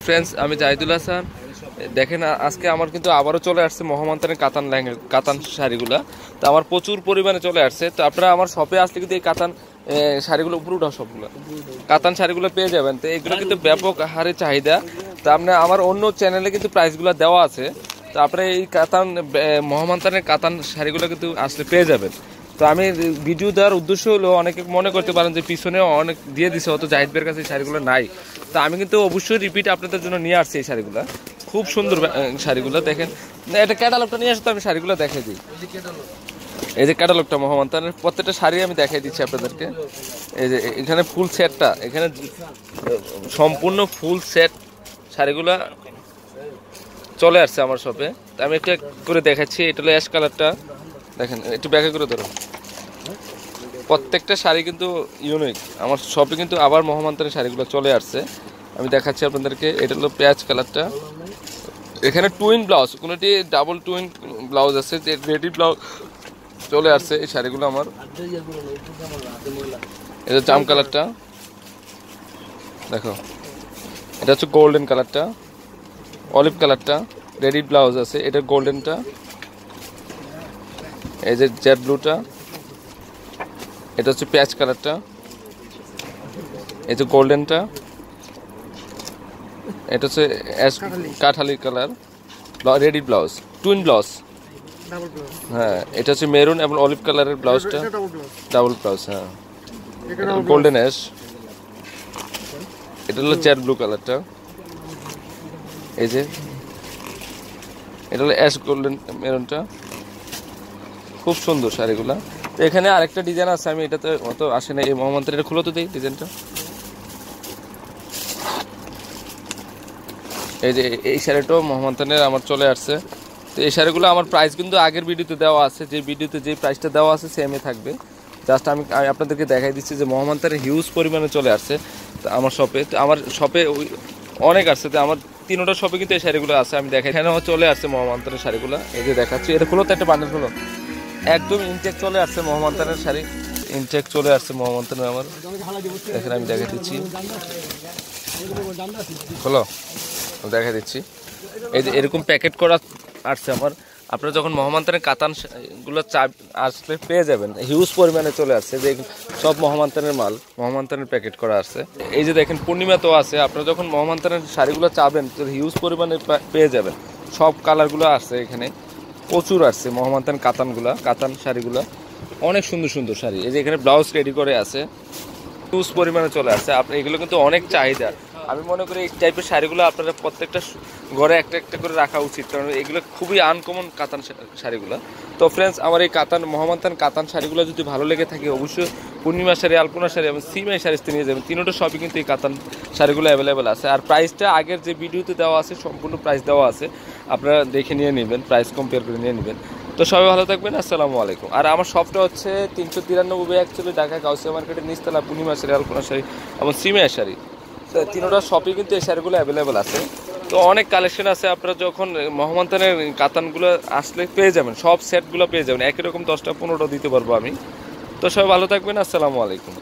Friends, আমি জাহিদুল হাসান। দেখেন আজকে আমার কিন্তু আবারও চলে আসছে মহামান্তানের কাতান শাড়িগুলো। তো আমার প্রচুর পরিমাণে চলে আসছে। তো আপনারা আমার শপে আসলে কিন্তু এই কাতান শাড়িগুলো উপরে উঠা সবগুলো কাতান শাড়িগুলো পেয়ে যাবেন। তো এগুলো কিন্তু ব্যাপক হারে চাহিদা। তো আপনার আমার অন্য চ্যানেলে কিন্তু প্রাইসগুলো দেওয়া আছে। তো আপনারা এই কাতান মহামান্তানের কাতান শাড়িগুলো কিন্তু আসলে পেয়ে যাবেন। তো আমি ভিডিও দেওয়ার উদ্দেশ্য হলো, অনেকে মনে করতে পারেন যে পিছনে অনেক দিয়ে দিছে, হয়তো জাহিদ ভাইয়ের কাছে এই শাড়িগুলো নাই। তো আমি কিন্তু অবশ্যই রিপিট আপনাদের জন্য নিয়ে আসছি এই শাড়িগুলো। খুব সুন্দর শাড়িগুলো দেখেন। এটা ক্যাটালগটা নিয়ে আসতে আমি শাড়িগুলো দেখাই দিই। এই যে ক্যাটালগটা মহামান্তানের প্রত্যেকটা শাড়ি আমি দেখাই দিচ্ছি আপনাদেরকে। এই যে এখানে ফুল সেটটা, এখানে সম্পূর্ণ ফুল সেট শাড়িগুলা চলে আসছে আমার শপে। আমি একটা করে দেখাচ্ছি। এটা হলো অ্যাশ কালারটা, দেখেন একটু ব্যাখ্যা করে ধরো। প্রত্যেকটা শাড়ি কিন্তু ইউনিক। আমার শপে কিন্তু আবার মহামান্তানের শাড়িগুলো চলে আসছে, আমি দেখাচ্ছি আপনাদেরকে। এটা হলো পেঁয়াজ কালারটা। এখানে টুইন ব্লাউজ, কোনোটি ডাবল টুইন ব্লাউজ আছে, যে রেডি ব্লাউজ চলে আসছে এই শাড়িগুলো আমার। এটা জাম কালারটা দেখো, এটা হচ্ছে গোল্ডেন কালারটা, অলিভ কালারটা রেডি ব্লাউজ আছে, এটা গোল্ডেনটা। এই যে জেড ব্লুটা, এটা হচ্ছে পেঁয়াজ কালারটা, এই যে গোল্ডেনটা, এটা হচ্ছে কাঠালি colour ready blouse, twin blouse. হ্যাঁ, এটা হচ্ছে মেরুন এবং অলিভ কালারের ব্লাউজটা, ডাবল ব্লাউজ। হ্যাঁ, গোল্ডেন অ্যাশ। এটা হলো জেড ব্লু কালারটা। এই যে এটা হলো অ্যাশ গোল্ডেন মেরুনটা। খুব সুন্দর শাড়িগুলা। তো এখানে আরেকটা ডিজাইন আছে, আমি এটাতে অত আসে না। এই মহামান্তার এটা খুলো তো দেখি ডিজাইনটা। এই যে এই শাড়িটাও মহামান্তানের আমার চলে আসছে। তো এই শাড়িগুলো আমার প্রাইস কিন্তু আগের ভিডিওতে দেওয়া আছে, যে ভিডিওতে যে প্রাইসটা দেওয়া আছে সেমই থাকবে। জাস্ট আমি আপনাদেরকে দেখাই দিচ্ছি যে মহামান্তানের হিউজ পরিমাণে চলে আসছে তো আমার শপে। তো আমার শপে অনেক আসছে। তো আমার তিনটা শপে কিন্তু এই শাড়িগুলো আছে, আমি দেখাই। এখানে চলে আসছে মহামান্তানের শাড়িগুলো। এই যে দেখাচ্ছি, এটা খুলো তো, একটা বান্ডেল খুলো। একদম ইনটেক চলে আসছে মহামান্তানের শাড়ি, ইনটেক চলে আসছে মহামান্তানের আমার। এখানে আমি দেখা দিচ্ছি, খোলো দেখা দিচ্ছি। এই যে এরকম প্যাকেট করা আসছে আমার। আপনারা যখন মহামান্তানের কাতানগুলো আসলে পেয়ে যাবেন, হিউজ পরিমাণে চলে আসছে। যে সব মহামান্তানের মাল, মহামান্তানের প্যাকেট করা আসছে। এই যে দেখেন পূর্ণিমা তো আছে। আপনারা যখন মহামান্তানের শাড়িগুলো চাবেন তো হিউজ পরিমাণে পেয়ে যাবেন। সব কালারগুলো আসছে এখানে, প্রচুর আসছে মহামান্তান কাতান শাড়িগুলো। অনেক সুন্দর সুন্দর শাড়ি। এই যে এখানে ব্লাউজ রেডি করে আছে, হিউজ পরিমাণে চলে আসছে। আপনার এগুলো কিন্তু অনেক চাহিদা। আমি মনে করি এই টাইপের শাড়িগুলো আপনারা প্রত্যেকটা ঘরে একটা একটা করে রাখা উচিত, কারণ এগুলো খুবই আনকমন কাতান শাড়িগুলো। তো ফ্রেন্ডস, আমার এই মহামান্তান কাতান শাড়িগুলো যদি ভালো লেগে থাকে, অবশ্যই পূর্ণিমা শাড়ি, আলপনা শাড়ি এবং সিমাই শাড়িতে নিয়ে যাবেন। তিনটা সবই কিন্তু এই কাতান শাড়িগুলো অ্যাভেলেবেল আছে। আর প্রাইসটা আগের যে ভিডিওতে দেওয়া আছে সম্পূর্ণ প্রাইস দেওয়া আছে, আপনারা দেখে নিয়ে নেবেন, প্রাইস কম্পেয়ার করে নিয়ে নেবেন। তো সবাই ভালো থাকবেন, আসসালামু আলাইকুম। আর আমার শপটা হচ্ছে 393 অ্যাকচুয়ালি ঢাকা গাউসিয়া মার্কেটের নিচতলা, পূর্ণিমা শাড়ি, আলপনা শাড়ি এবং সিমাই শাড়ি। তো তিনটা শপে কিন্তু এই শাড়িগুলো অ্যাভেলেবেল আছে। তো অনেক কালেকশন আছে। আপনারা যখন মহামান্তানের কাতানগুলো আসলে পেয়ে যাবেন, সব সেটগুলো পেয়ে যাবেন। একই রকম 10টা 15টা দিতে পারবো আমি। তো সবাই ভালো থাকবেন, আসসালামু আলাইকুম।